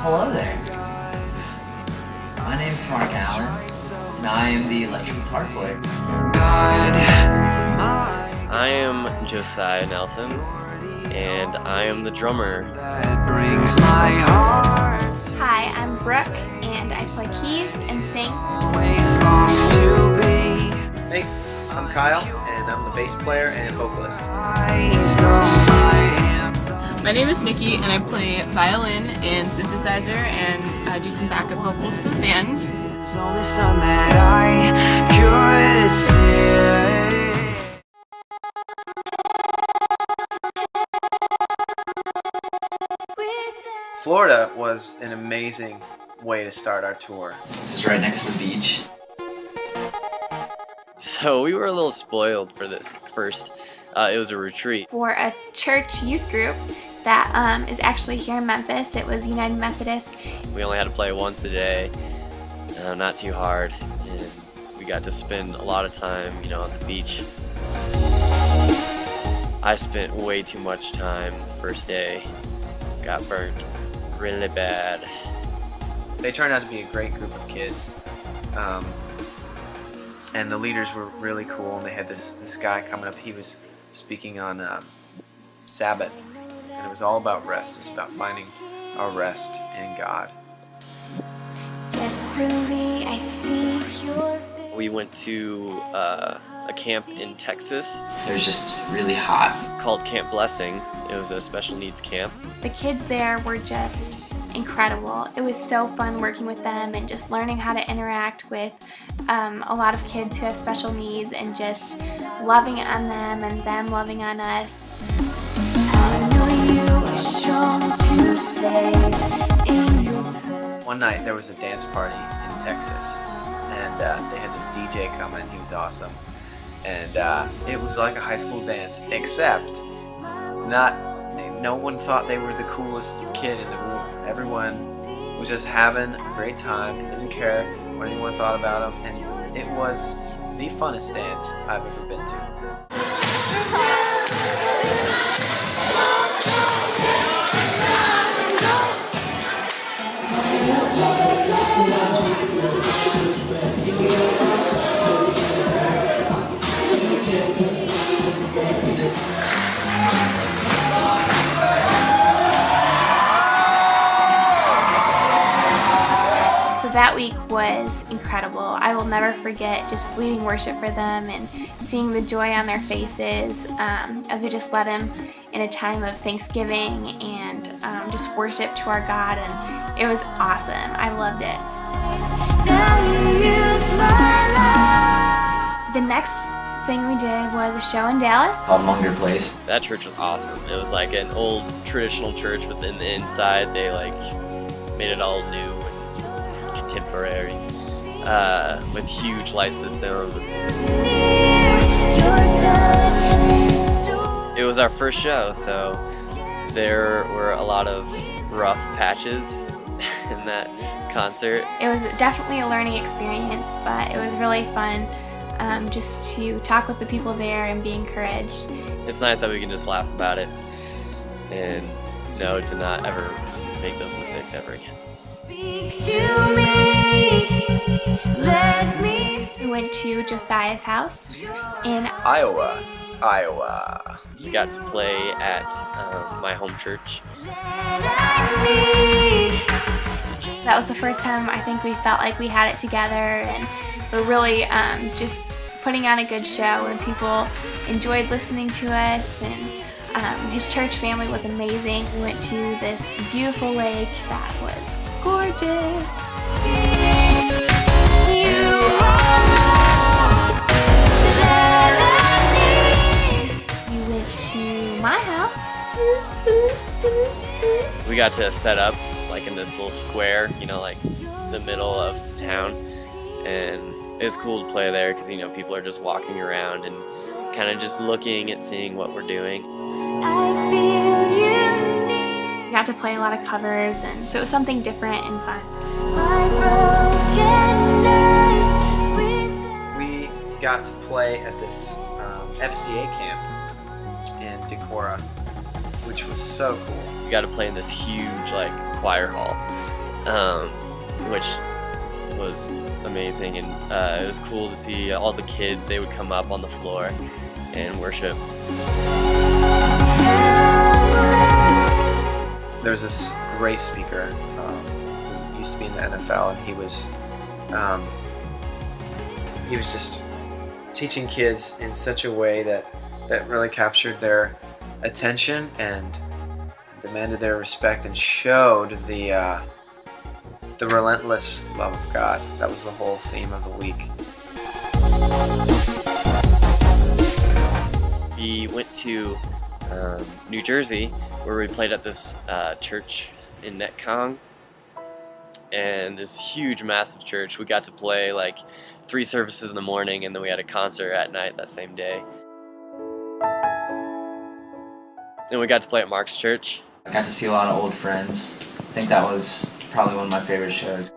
Hello there. My name's Mark Allen, and I am the electric guitar player. I am Josiah Nelson, and I am the drummer. Hi, I'm Brooke, and I play keys and sing. Hey, I'm Kyle, and I'm the bass player and vocalist. My name is Nikki, and I play violin and synthesizer, and I do some backup vocals for the band. Florida was an amazing way to start our tour. This is right next to the beach. So we were a little spoiled for this first. It was a retreat. For a church youth group that is actually here in Memphis. It was United Methodist. We only had to play once a day, not too hard, and we got to spend a lot of time, on the beach. I spent way too much time the first day. Got burnt really bad. They turned out to be a great group of kids, and the leaders were really cool. And they had this guy coming up. He was speaking on Sabbath, and it was all about rest. It was about finding our rest in God. Desperately, I seek your face. We went to a camp in Texas It was just really hot. called Camp Blessing. It was a special needs camp. The kids there were just incredible. It was so fun working with them and just learning how to interact with a lot of kids who have special needs and just loving on them and them loving on us. One night there was a dance party in Texas, and they had this DJ coming. He was awesome, and it was like a high school dance, except no one thought they were the coolest kid in the room. Everyone was just having a great time, didn't care what anyone thought about them, and it was the funnest dance I've ever been to. So that week was incredible. I will never forget just leading worship for them and seeing the joy on their faces as we just led them in a time of thanksgiving and just worship to our God, and it was awesome. I loved it. The next thing we did was a show in Dallas. Called Munger Place. That church was awesome. It was like an old traditional church, but in the inside they made it all new and contemporary, with huge light system. It was our first show, so there were a lot of rough patches in that concert. It was definitely a learning experience, but it was really fun just to talk with the people there and be encouraged. It's nice that we can just laugh about it and know to not ever make those mistakes ever again. Speak to me, let me. We went to Josiah's house in Iowa. We got to play at my home church. That was the first time I think we felt like we had it together, and we're really just putting on a good show, and people enjoyed listening to us, and his church family was amazing. We went to this beautiful lake that was gorgeous. We went to my house. We got to set up like in this little square, you know, like the middle of town, and it was cool to play there because, you know, people are just walking around and kind of just looking and seeing what we're doing. We got to play a lot of covers, and so it was something different and fun. We got to play at this FCA camp in Decorah, which was so cool. We got to play in this huge like choir hall, which was amazing, and it was cool to see all the kids. They would come up on the floor and worship. There's this great speaker who used to be in the NFL, and he was just teaching kids in such a way that really captured their attention and demanded their respect and showed the relentless love of God. That was the whole theme of the week. We went to New Jersey, where we played at this church in Netcong, and this huge, massive church. We got to play like 3 services in the morning, and then we had a concert at night that same day. And we got to play at Mark's church. I got to see a lot of old friends. I think that was probably one of my favorite shows.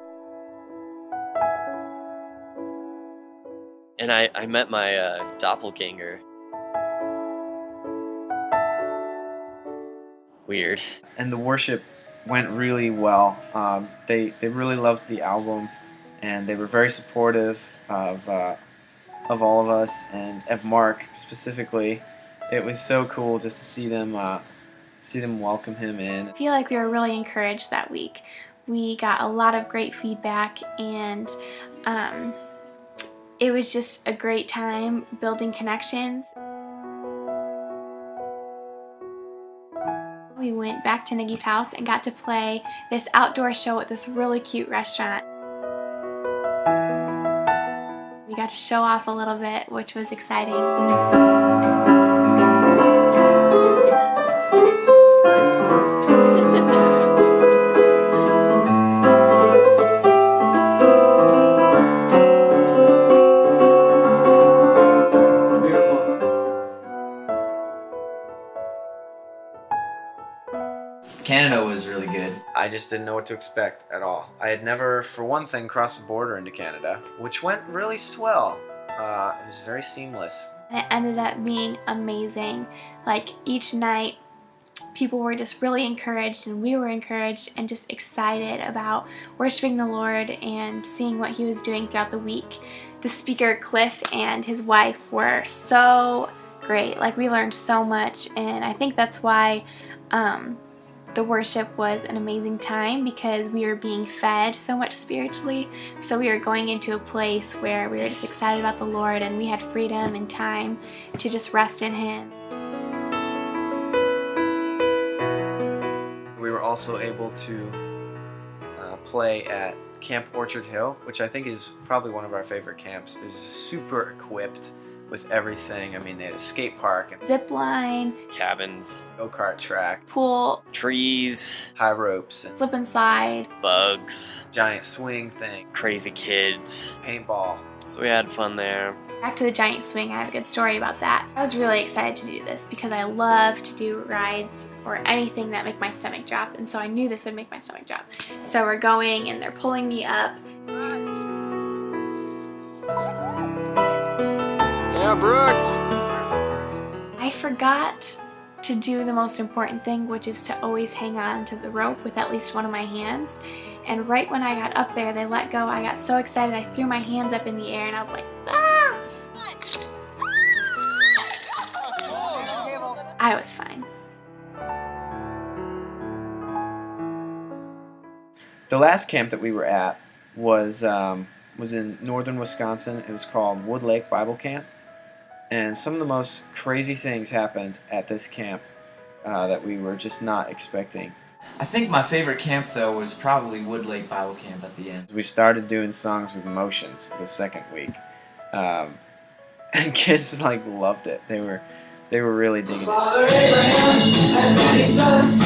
And I met my doppelganger. Weird. And the worship went really well. They really loved the album, and they were very supportive of all of us and of Mark specifically. It was so cool just to see them welcome him in. I feel like we were really encouraged that week. We got a lot of great feedback, and it was just a great time building connections. We went back to Nikki's house and got to play this outdoor show at this really cute restaurant. We got to show off a little bit, which was exciting. Canada was really good. I just didn't know what to expect at all. I had never, for one thing, crossed the border into Canada, which went really swell. It was very seamless. And it ended up being amazing. Like, each night, people were just really encouraged, and we were encouraged and just excited about worshiping the Lord and seeing what He was doing throughout the week. The speaker, Cliff, and his wife were so great. Like, we learned so much, and I think that's why the worship was an amazing time, because we were being fed so much spiritually. So we were going into a place where we were just excited about the Lord, and we had freedom and time to just rest in Him. We were also able to play at Camp Orchard Hill, which I think is probably one of our favorite camps. It was super equipped with everything. I mean, they had a skate park, and Zip line, Cabins, go-kart track, pool, trees, high ropes, and slip and slide. bugs, giant swing thing, crazy kids. paintball. So we had fun there. Back to the giant swing, I have a good story about that. I was really excited to do this because I love to do rides or anything that make my stomach drop, and so I knew this would make my stomach drop. So we're going, and they're pulling me up. Yeah, Brooke! I forgot to do the most important thing, which is to always hang on to the rope with at least one of my hands. And right when I got up there, they let go. I got so excited, I threw my hands up in the air, and I was like, ah! I was fine. The last camp that we were at was in northern Wisconsin. It was called Wood Lake Bible Camp. And some of the most crazy things happened at this camp that we were just not expecting. I think my favorite camp, though, was probably Wood Lake Bible Camp at the end. We started doing songs with emotions the second week. And kids like loved it. They were really digging it. Father Abraham had many sons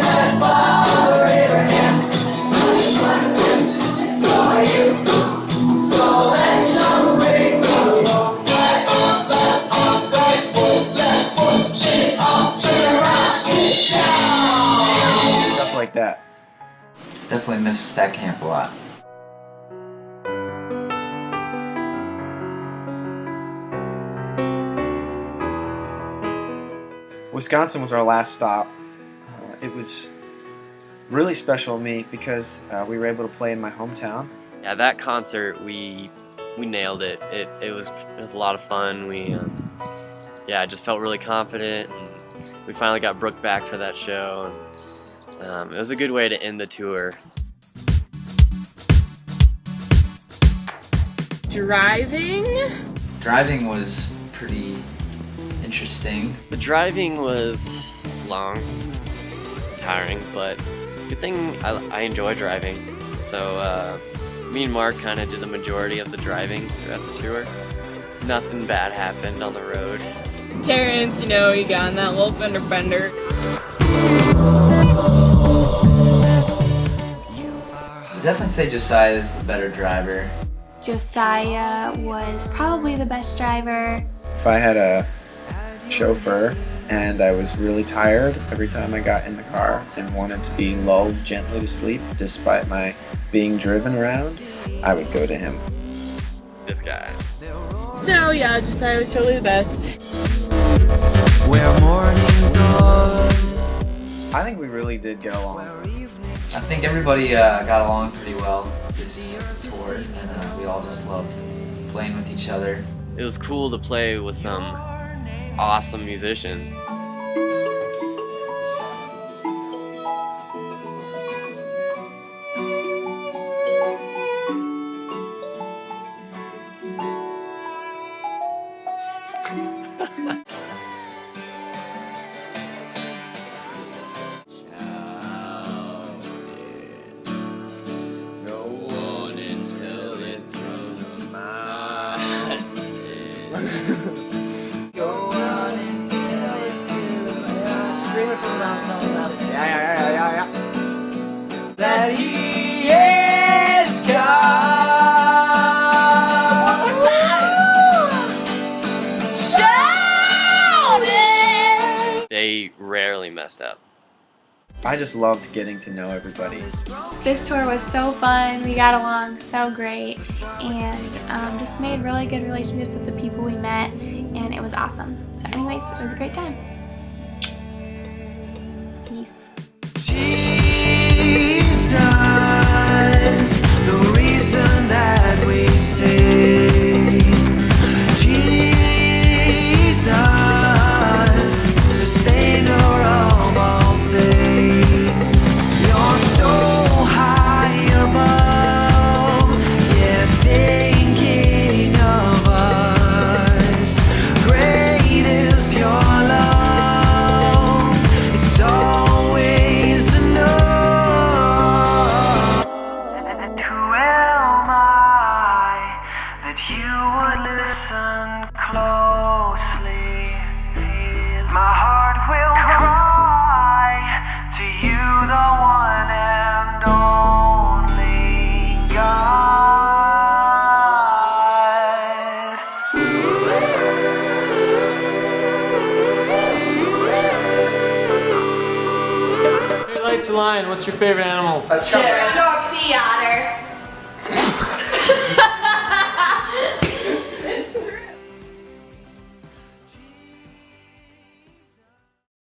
had like that. Definitely miss that camp a lot. Wisconsin was our last stop. It was really special to me because we were able to play in my hometown. Yeah, that concert we nailed it. It was a lot of fun. I just felt really confident, and we finally got Brooke back for that show. And, it was a good way to end the tour. Driving was pretty interesting. The driving was long, tiring, but good thing I enjoy driving. So me and Mark kind of did the majority of the driving throughout the tour. Nothing bad happened on the road. Terrence, you know, he got in that little fender bender. I'd definitely say Josiah is the better driver. Josiah was probably the best driver. If I had a chauffeur and I was really tired every time I got in the car and wanted to be lulled gently to sleep despite my being driven around, I would go to him. This guy. So yeah, Josiah was totally the best. I think we really did get along. I think everybody got along pretty well this tour, and we all just loved playing with each other. It was cool to play with some awesome musicians. That he is God. One more time. Shout it. They rarely messed up. I just loved getting to know everybody. This tour was so fun. We got along so great, and just made really good relationships with the people we met, and it was awesome. So anyways, it was a great time. Peace. The reason that we sing, Jesus, sustainer of all things. You're so high above, yeah, thinking of us. Great is your love, it's always enough. My heart will cry to you, the one and only God. Hey, lights align. What's your favorite animal? A dog.